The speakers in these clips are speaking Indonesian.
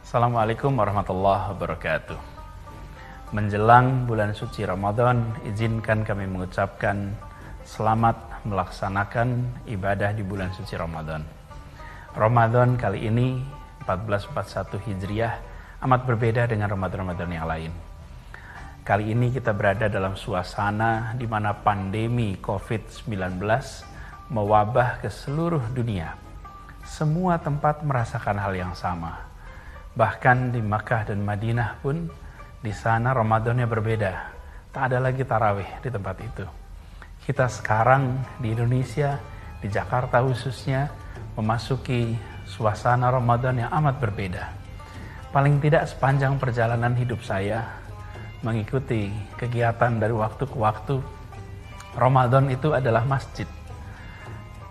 Assalamualaikum warahmatullahi wabarakatuh. Menjelang bulan suci Ramadan, izinkan kami mengucapkan selamat melaksanakan ibadah di bulan suci Ramadan. Ramadan kali ini 1441 Hijriah amat berbeda dengan Ramadan-Ramadan yang lain. Kali ini kita berada dalam suasana di mana pandemi COVID-19 mewabah ke seluruh dunia. Semua tempat merasakan hal yang sama. Bahkan di Makkah dan Madinah pun di sana Ramadannya berbeda. Tak ada lagi tarawih di tempat itu. Kita sekarang di Indonesia, di Jakarta khususnya, memasuki suasana Ramadan yang amat berbeda. Paling tidak sepanjang perjalanan hidup saya mengikuti kegiatan dari waktu ke waktu, Ramadan itu adalah masjid.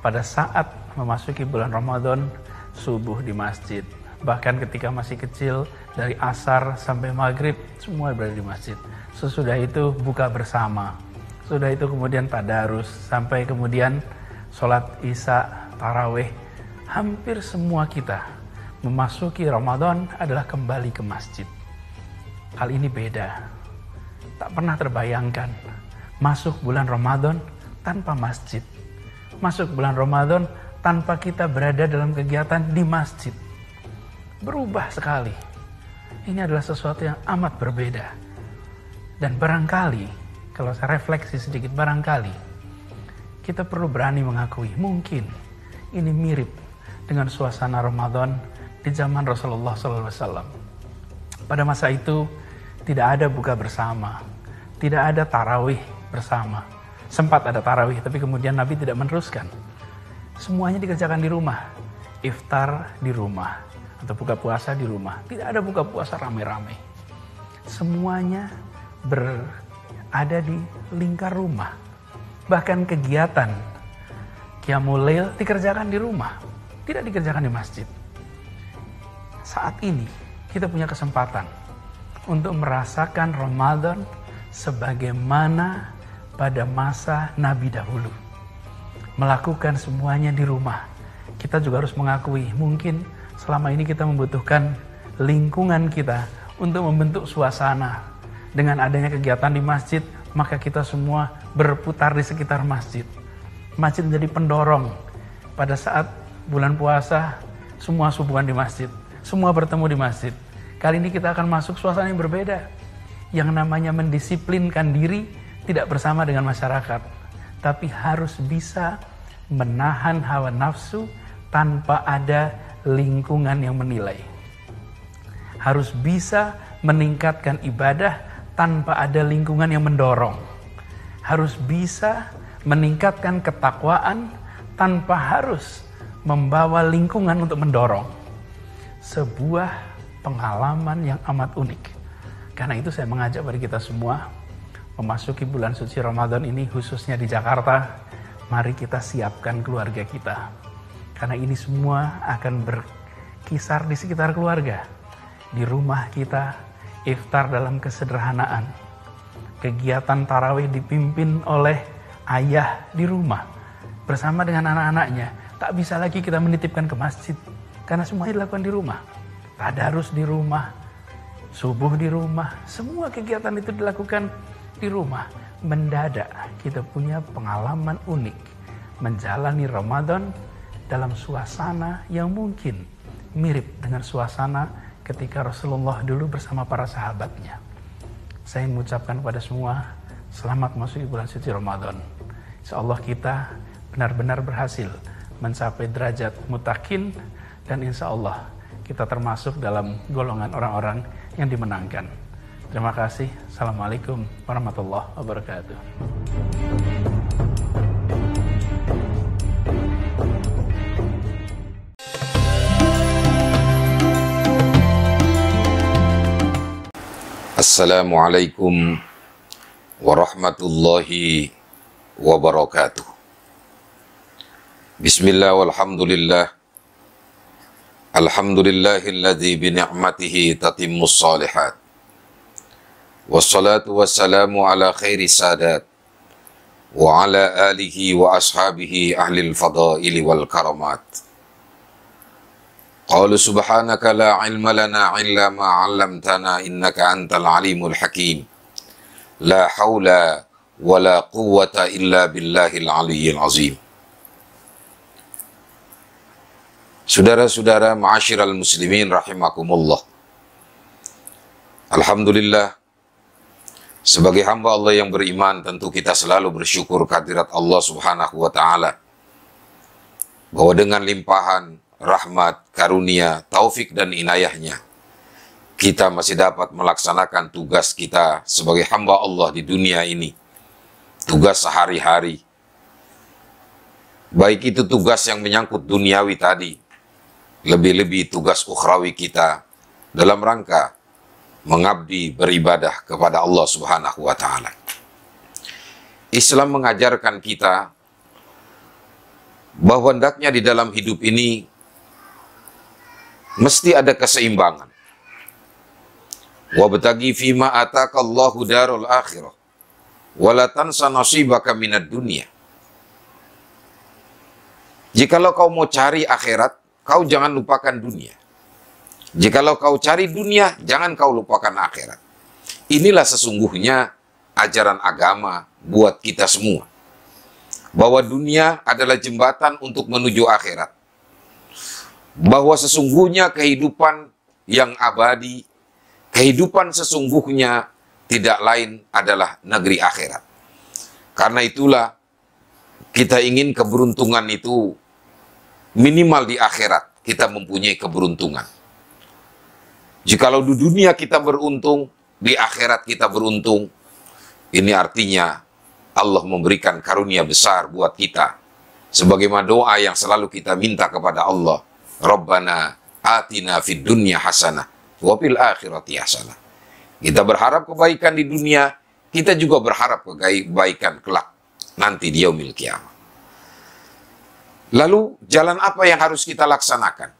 Pada saat memasuki bulan Ramadan, subuh di masjid. Bahkan ketika masih kecil, dari asar sampai maghrib, semua berada di masjid. Sesudah itu buka bersama. Sudah itu kemudian tadarus, sampai kemudian sholat isya, tarawih. Hampir semua kita memasuki Ramadan adalah kembali ke masjid. Hal ini beda. Tak pernah terbayangkan masuk bulan Ramadan tanpa masjid. Masuk bulan Ramadan tanpa kita berada dalam kegiatan di masjid. Berubah sekali. Ini adalah sesuatu yang amat berbeda. Dan barangkali, kalau saya refleksi sedikit, barangkali kita perlu berani mengakui, mungkin ini mirip dengan suasana Ramadan di zaman Rasulullah SAW. Pada masa itu, tidak ada buka bersama, tidak ada tarawih bersama. Sempat ada tarawih, tapi kemudian Nabi tidak meneruskan. Semuanya dikerjakan di rumah. Iftar di rumah. Atau buka puasa di rumah. Tidak ada buka puasa rame-rame. Semuanya berada di lingkar rumah. Bahkan kegiatan Qiyamul Lail dikerjakan di rumah. Tidak dikerjakan di masjid. Saat ini kita punya kesempatan untuk merasakan Ramadan sebagaimana pada masa Nabi dahulu. Melakukan semuanya di rumah. Kita juga harus mengakui mungkin selama ini kita membutuhkan lingkungan kita untuk membentuk suasana. Dengan adanya kegiatan di masjid, maka kita semua berputar di sekitar masjid. Masjid menjadi pendorong. Pada saat bulan puasa, semua subuhan di masjid. Semua bertemu di masjid. Kali ini kita akan masuk suasana yang berbeda. Yang namanya mendisiplinkan diri tidak bersama dengan masyarakat. Tapi harus bisa menahan hawa nafsu tanpa ada lingkungan yang menilai. Harus bisa meningkatkan ibadah tanpa ada lingkungan yang mendorong. Harus bisa meningkatkan ketakwaan tanpa harus membawa lingkungan untuk mendorong. Sebuah pengalaman yang amat unik. Karena itu saya mengajak bagi kita semua memasuki bulan suci Ramadan ini, khususnya di Jakarta, mari kita siapkan keluarga kita. Karena ini semua akan berkisar di sekitar keluarga. Di rumah kita, iftar dalam kesederhanaan. Kegiatan tarawih dipimpin oleh ayah di rumah. Bersama dengan anak-anaknya. Tak bisa lagi kita menitipkan ke masjid. Karena semuanya dilakukan di rumah. Tadarus di rumah. Subuh di rumah. Semua kegiatan itu dilakukan di rumah. Mendadak kita punya pengalaman unik. Menjalani Ramadan dalam suasana yang mungkin mirip dengan suasana ketika Rasulullah dulu bersama para sahabatnya. Saya mengucapkan kepada semua, selamat masuk bulan suci Ramadan. Insyaallah kita benar-benar berhasil mencapai derajat mutakin dan insyaallah kita termasuk dalam golongan orang-orang yang dimenangkan. Terima kasih. Assalamualaikum warahmatullahi wabarakatuh. Assalamualaikum warahmatullahi wabarakatuh. Bismillah walhamdulillah. Alhamdulillahilladzi bi ni'matihi tatimmus shalihat. Wassalatu wassalamu ala khairi sadat wa ala alihi wa ashabihi ahlil fadaili wal karamat. Qalu subhanaka la ilma lana illa ma 'allamtana innaka antal alimul hakim. La haula wa la quwwata illa billahil aliyyil azim. Saudara-saudara ma'asyiral muslimin rahimakumullah. Alhamdulillah, sebagai hamba Allah yang beriman, tentu kita selalu bersyukur kehadirat Allah Subhanahu wa taala, bahwa dengan limpahan rahmat, karunia, taufik dan inayahnya, kita masih dapat melaksanakan tugas kita sebagai hamba Allah di dunia ini, tugas sehari-hari. Baik itu tugas yang menyangkut duniawi tadi, lebih-lebih tugas ukhrawi kita dalam rangka mengabdi beribadah kepada Allah Subhanahu wa taala. Islam mengajarkan kita bahwa hendaknya di dalam hidup ini mesti ada keseimbangan. Wabtaghi fima ataqallahu darul akhirah wa la tansa nasibaka minad dunya. Jikalau kau mau cari akhirat, kau jangan lupakan dunia. Jikalau kau cari dunia, jangan kau lupakan akhirat. Inilah sesungguhnya ajaran agama buat kita semua, bahwa dunia adalah jembatan untuk menuju akhirat. Bahwa sesungguhnya kehidupan yang abadi, kehidupan sesungguhnya tidak lain adalah negeri akhirat. Karena itulah kita ingin keberuntungan itu minimal di akhirat, kita mempunyai keberuntungan. Jikalau di dunia kita beruntung, di akhirat kita beruntung, ini artinya Allah memberikan karunia besar buat kita. Sebagaimana doa yang selalu kita minta kepada Allah, Rabbana atina fid dunya hasanah wa fil akhirati hasanah. Kita berharap kebaikan di dunia, kita juga berharap kebaikan kelak nanti di yaumil qiyamah. Lalu jalan apa yang harus kita laksanakan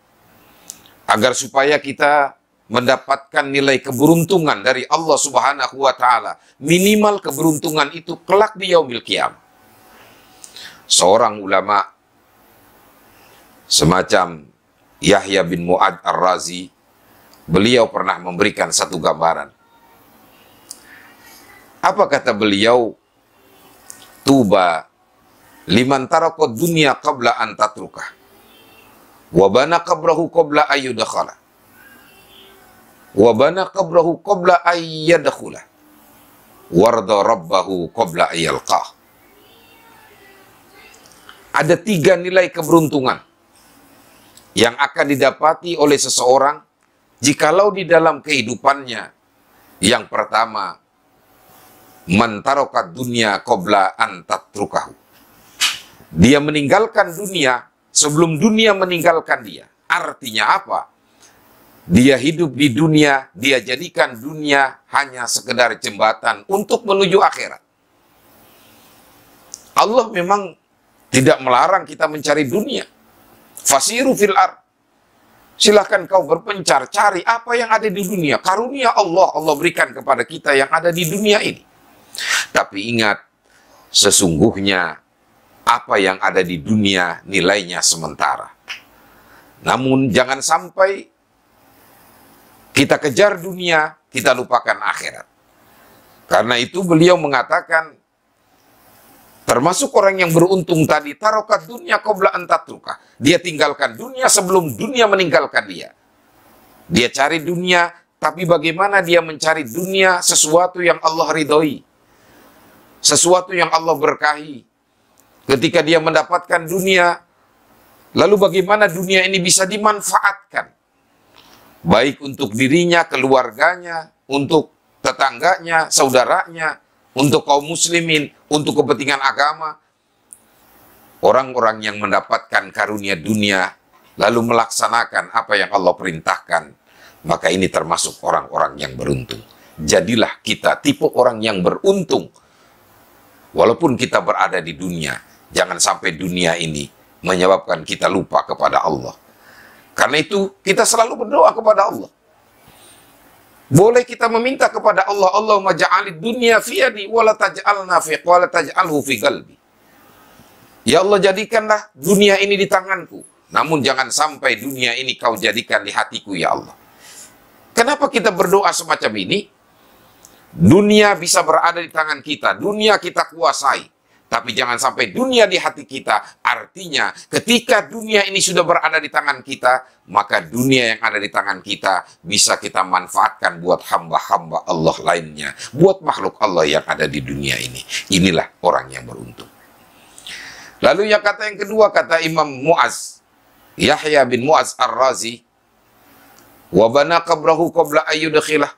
agar supaya kita mendapatkan nilai keberuntungan dari Allah Subhanahu wa taala? Minimal keberuntungan itu kelak di yaumil qiyamah. Seorang ulama semacam Yahya bin Mu'ad Ar-Razi, beliau pernah memberikan satu gambaran. Apa kata beliau? Tuba liman taraka dunya qabla an tatrukah wa bana qabrahu qabla ayyudkhala wa bana qabrahu qabla ayyadkhula warda rabbahu qabla ayyalqah. Ada 3 nilai keberuntungan yang akan didapati oleh seseorang jikalau di dalam kehidupannya. Yang pertama, man taraka dunya qabla an tatrukahu. Dia meninggalkan dunia sebelum dunia meninggalkan dia. Artinya apa? Dia hidup di dunia, dia jadikan dunia hanya sekedar jembatan untuk menuju akhirat. Allah memang tidak melarang kita mencari dunia. Fasiru fil ard. Silahkan kau berpencar, cari apa yang ada di dunia. Karunia Allah berikan kepada kita yang ada di dunia ini. Tapi ingat, sesungguhnya apa yang ada di dunia nilainya sementara. Namun jangan sampai kita kejar dunia, kita lupakan akhirat. Karena itu beliau mengatakan, termasuk orang yang beruntung tadi, tarokat dunia qabla an tatruka. Dia tinggalkan dunia sebelum dunia meninggalkan dia. Dia cari dunia, tapi bagaimana dia mencari dunia sesuatu yang Allah ridhoi, sesuatu yang Allah berkahi. Ketika dia mendapatkan dunia, lalu bagaimana dunia ini bisa dimanfaatkan, baik untuk dirinya, keluarganya, untuk tetangganya, saudaranya, untuk kaum muslimin, untuk kepentingan agama. Orang-orang yang mendapatkan karunia dunia lalu melaksanakan apa yang Allah perintahkan, maka ini termasuk orang-orang yang beruntung. Jadilah kita tipe orang yang beruntung walaupun kita berada di dunia. Jangan sampai dunia ini menyebabkan kita lupa kepada Allah. Karena itu kita selalu berdoa kepada Allah. Boleh kita meminta kepada Allah, Allahumma ja'alid dunya fi yadi wa la taj'alna fi wa la taj'alhu fi qalbi. Ya Allah, jadikanlah dunia ini di tanganku. namun jangan sampai dunia ini kau jadikan di hatiku ya Allah. Kenapa kita berdoa semacam ini? Dunia bisa berada di tangan kita, dunia kita kuasai, tapi jangan sampai dunia di hati kita. Artinya ketika dunia ini sudah berada di tangan kita, maka dunia yang ada di tangan kita bisa kita manfaatkan buat hamba-hamba Allah lainnya, buat makhluk Allah yang ada di dunia ini. Inilah orang yang beruntung. Lalu yang kedua, kata Imam Mu'az, Yahya bin Mu'az Ar-Razi, wa bana qabrahu qabla ayyudkhilah.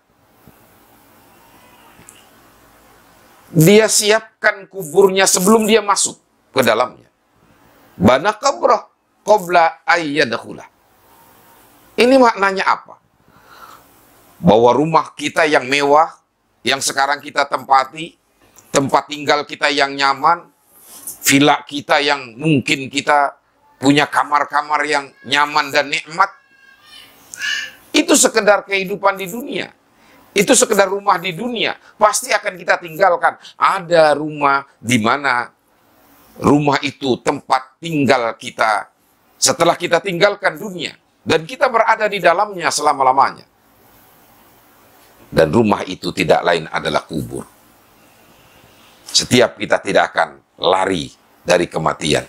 Dia siapkan kuburnya sebelum dia masuk ke dalamnya. Bana qabrah qabla ayyadkhulah. Ini maknanya apa? Bahwa rumah kita yang mewah, yang sekarang kita tempati, tempat tinggal kita yang nyaman, villa kita yang mungkin kita punya kamar-kamar yang nyaman dan nikmat, itu sekedar kehidupan di dunia. Itu sekedar rumah di dunia. Pasti akan kita tinggalkan. Ada rumah di mana rumah itu tempat tinggal kita setelah kita tinggalkan dunia. Dan kita berada di dalamnya selama-lamanya. Dan rumah itu tidak lain adalah kubur. Setiap kita tidak akan lari dari kematian.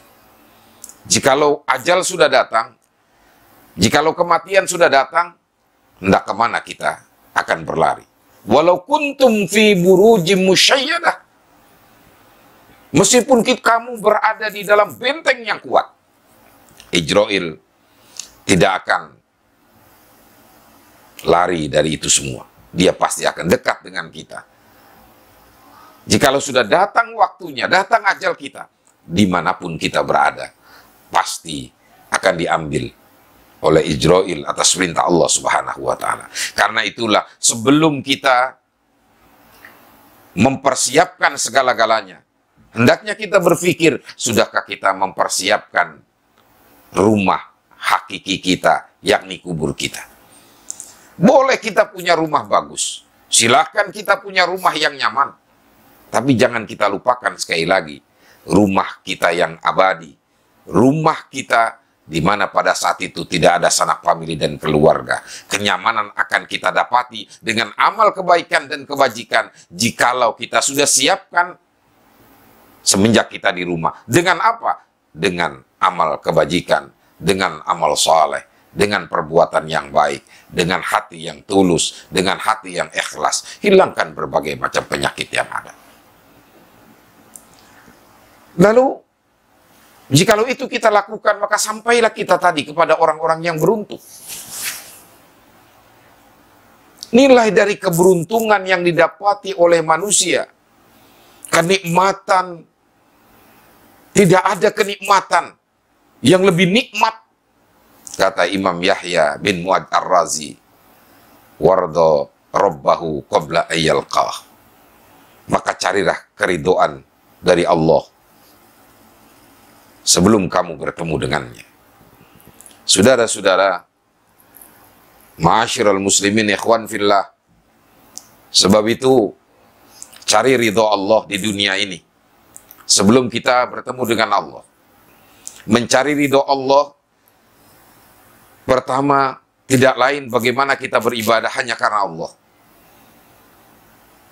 Jikalau ajal sudah datang, jikalau kematian sudah datang, hendak kemana kita akan berlari? Walau kuntum fi burujim musyayyadah, meskipun kamu berada di dalam benteng yang kuat, Ijrail tidak akan lari dari itu semua. Dia pasti akan dekat dengan kita. Jikalau sudah datang waktunya, datang ajal kita, dimanapun kita berada, pasti akan diambil oleh Ijrail atas perintah Allah Subhanahu wa Ta'ala. Karena itulah, sebelum kita mempersiapkan segala-galanya, hendaknya kita berpikir, sudahkah kita mempersiapkan rumah hakiki kita, yakni kubur kita. Boleh kita punya rumah bagus, silakan kita punya rumah yang nyaman, tapi jangan kita lupakan sekali lagi, rumah kita yang abadi, rumah kita di mana pada saat itu tidak ada sanak famili dan keluarga. Kenyamanan akan kita dapati dengan amal kebaikan dan kebajikan jikalau kita sudah siapkan semenjak kita di rumah. Dengan apa? Dengan amal kebajikan, dengan amal soleh, dengan perbuatan yang baik, dengan hati yang tulus, dengan hati yang ikhlas. Hilangkan berbagai macam penyakit yang ada. Lalu, jikalau itu kita lakukan, maka sampailah kita tadi kepada orang-orang yang beruntung. Nilai dari keberuntungan yang didapati oleh manusia, kenikmatan, tidak ada kenikmatan yang lebih nikmat, kata Imam Yahya bin Mu'ad Ar-Razi, warda rabbahu qabla ayyalqah. Maka carilah keridoan dari Allah sebelum kamu bertemu dengannya. Saudara-saudara, ma'asyiral muslimin ikhwan fillah, sebab itu cari ridho Allah di dunia ini sebelum kita bertemu dengan Allah. Mencari ridho Allah pertama tidak lain bagaimana kita beribadah hanya karena Allah.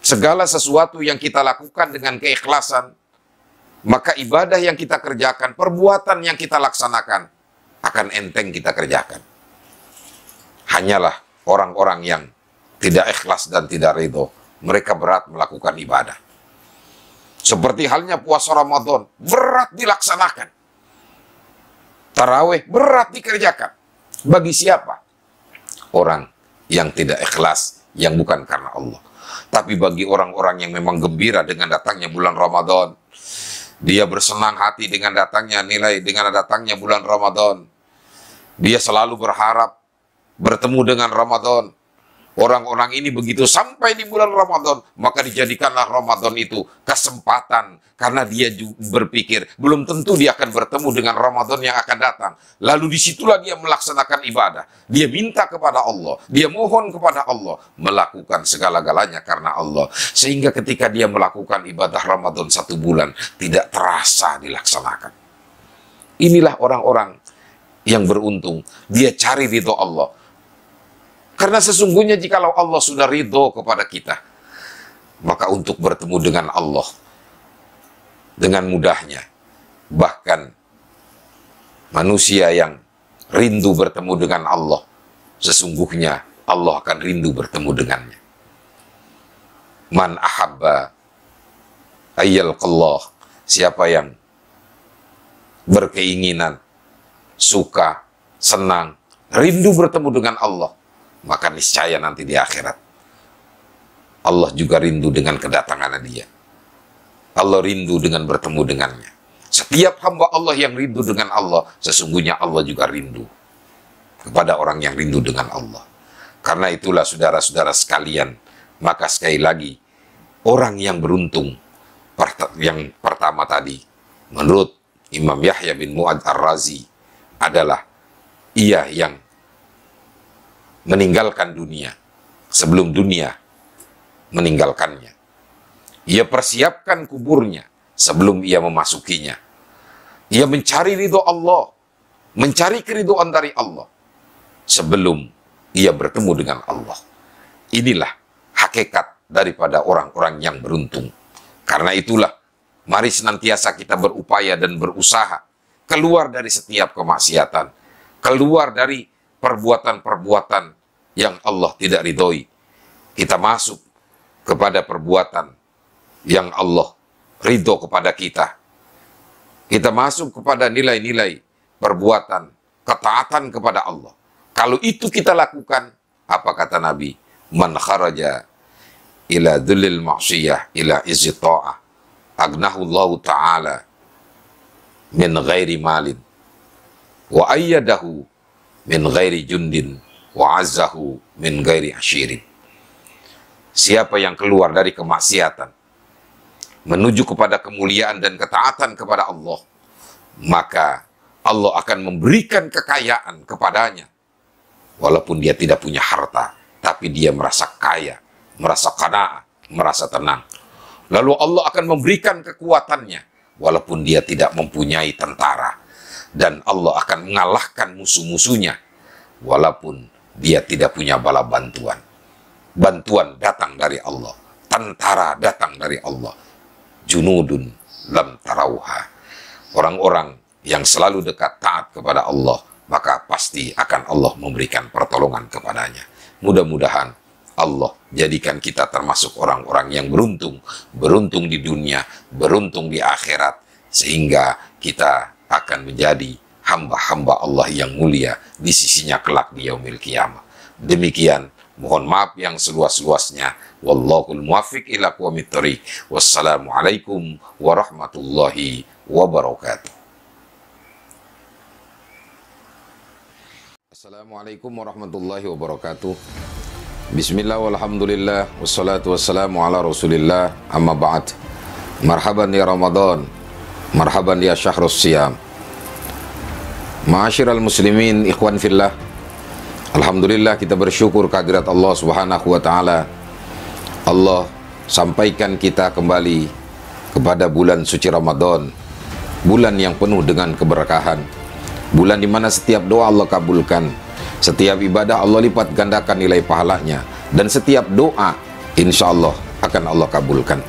Segala sesuatu yang kita lakukan dengan keikhlasan, maka ibadah yang kita kerjakan, perbuatan yang kita laksanakan, akan enteng kita kerjakan. Hanyalah orang-orang yang tidak ikhlas dan tidak ridho, mereka berat melakukan ibadah. Seperti halnya puasa Ramadan, berat dilaksanakan. Tarawih, berat dikerjakan. Bagi siapa? Orang yang tidak ikhlas, yang bukan karena Allah. Tapi bagi orang-orang yang memang gembira dengan datangnya bulan Ramadan, dia bersenang hati dengan datangnya bulan Ramadan. Dia selalu berharap bertemu dengan Ramadan. Orang-orang ini begitu sampai di bulan Ramadan, maka dijadikanlah Ramadan itu kesempatan. Karena dia berpikir, belum tentu dia akan bertemu dengan Ramadan yang akan datang. Lalu disitulah dia melaksanakan ibadah. Dia minta kepada Allah, dia mohon kepada Allah, melakukan segala-galanya karena Allah. Sehingga ketika dia melakukan ibadah Ramadan 1 bulan, tidak terasa dilaksanakan. Inilah orang-orang yang beruntung. Dia cari ridho Allah. Karena sesungguhnya jikalau Allah sudah ridho kepada kita, maka untuk bertemu dengan Allah dengan mudahnya. Bahkan manusia yang rindu bertemu dengan Allah, sesungguhnya Allah akan rindu bertemu dengannya. Man ahabba ayyalqallah, siapa yang berkeinginan, suka, senang, rindu bertemu dengan Allah, maka niscaya nanti di akhirat Allah juga rindu dengan kedatangan dia. Allah rindu dengan bertemu dengannya. Setiap hamba Allah yang rindu dengan Allah, sesungguhnya Allah juga rindu kepada orang yang rindu dengan Allah. Karena itulah saudara-saudara sekalian, maka sekali lagi, orang yang beruntung, yang pertama tadi, menurut Imam Yahya bin Mu'ad Ar-Razi, adalah ia yang meninggalkan dunia sebelum dunia meninggalkannya. Ia persiapkan kuburnya sebelum ia memasukinya. Ia mencari ridho Allah, mencari keridhoan dari Allah sebelum ia bertemu dengan Allah. Inilah hakikat daripada orang-orang yang beruntung. Karena itulah, mari senantiasa kita berupaya dan berusaha keluar dari setiap kemaksiatan, keluar dari perbuatan-perbuatan yang Allah tidak ridhoi. Kita masuk kepada perbuatan yang Allah ridho kepada kita. Kita masuk kepada nilai-nilai perbuatan ketaatan kepada Allah. Kalau itu kita lakukan, apa kata Nabi? Man kharaja ila dhulil ma'siyah ila izzi ta'ah agnahu Allah ta'ala min ghairi malin wa ayyadahu min ghairi jundin wa azzahu min ghairi ashirin. Siapa yang keluar dari kemaksiatan menuju kepada kemuliaan dan ketaatan kepada Allah, maka Allah akan memberikan kekayaan kepadanya. Walaupun dia tidak punya harta, tapi dia merasa kaya, merasa qanaah, merasa tenang. Lalu Allah akan memberikan kekuatannya, walaupun dia tidak mempunyai tentara. Dan Allah akan mengalahkan musuh-musuhnya, walaupun dia tidak punya bala bantuan. Bantuan datang dari Allah, tentara datang dari Allah. Junudun lam tarauha. Orang-orang yang selalu dekat taat kepada Allah, maka pasti akan Allah memberikan pertolongan kepadanya. Mudah-mudahan Allah jadikan kita termasuk orang-orang yang beruntung. Beruntung di dunia, beruntung di akhirat. Sehingga kita akan menjadi hamba-hamba Allah yang mulia di sisinya kelak di yaumil qiyamah. Demikian, mohon maaf yang seluas-luasnya. Wallahul muwaffiq ila aqwamit thoriq. Wassalamualaikum warahmatullahi wabarakatuh. Assalamualaikum warahmatullahi wabarakatuh. Bismillah walhamdulillah wassalatu wassalamu ala rasulillah amma ba'd. Marhaban ya Ramadan, marhaban ya syahrus siyam. Ma'asyiral muslimin ikhwan fillah, alhamdulillah kita bersyukur kehadirat Allah subhanahu wa ta'ala. Allah sampaikan kita kembali kepada bulan suci Ramadan, bulan yang penuh dengan keberkahan, bulan di mana setiap doa Allah kabulkan, setiap ibadah Allah lipat gandakan nilai pahalanya, dan setiap doa insya Allah akan Allah kabulkan.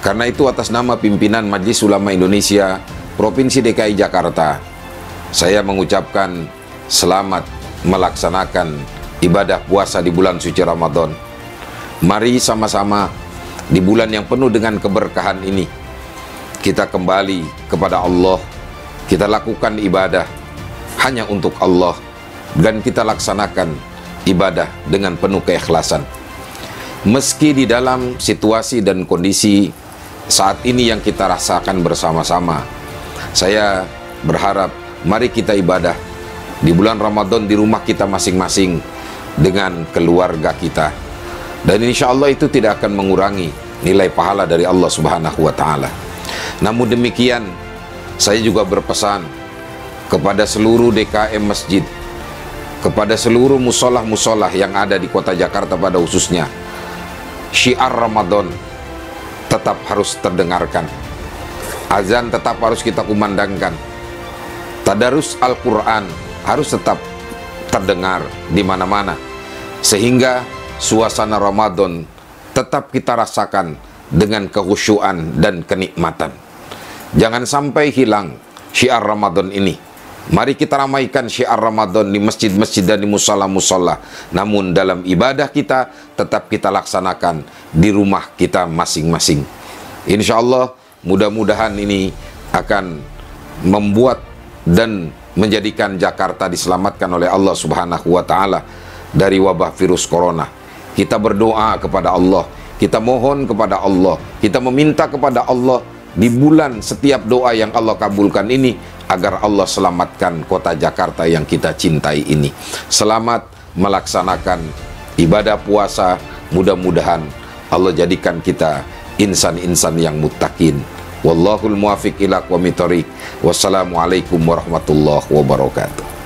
Karena itu atas nama pimpinan Majelis Ulama Indonesia Provinsi DKI Jakarta, saya mengucapkan selamat melaksanakan ibadah puasa di bulan suci Ramadan. Mari sama-sama di bulan yang penuh dengan keberkahan ini kita kembali kepada Allah, kita lakukan ibadah hanya untuk Allah, dan kita laksanakan ibadah dengan penuh keikhlasan. Meski di dalam situasi dan kondisi saat ini yang kita rasakan bersama-sama, saya berharap mari kita ibadah di bulan Ramadan di rumah kita masing-masing dengan keluarga kita, dan insya Allah itu tidak akan mengurangi nilai pahala dari Allah subhanahu wa ta'ala. Namun demikian, saya juga berpesan kepada seluruh DKM masjid, kepada seluruh musolah-musolah yang ada di kota Jakarta pada khususnya, syiar Ramadan tetap harus terdengarkan, azan tetap harus kita kumandangkan, tadarus Al-Quran harus tetap terdengar di mana-mana, sehingga suasana Ramadan tetap kita rasakan dengan kekhusyuan dan kenikmatan. Jangan sampai hilang syiar Ramadan ini. Mari kita ramaikan syiar Ramadan di masjid-masjid dan di musola-musola. Namun dalam ibadah kita tetap kita laksanakan di rumah kita masing-masing. Insya Allah mudah-mudahan ini akan membuat dan menjadikan Jakarta diselamatkan oleh Allah Subhanahu wa Ta'ala dari wabah virus corona. Kita berdoa kepada Allah, kita mohon kepada Allah, kita meminta kepada Allah di bulan setiap doa yang Allah kabulkan ini, agar Allah selamatkan kota Jakarta yang kita cintai ini. Selamat melaksanakan ibadah puasa. Mudah-mudahan Allah jadikan kita insan-insan yang muttaqin. Wallahul muwafiq ila aqwamit thoriq. Wassalamualaikum warahmatullahi wabarakatuh.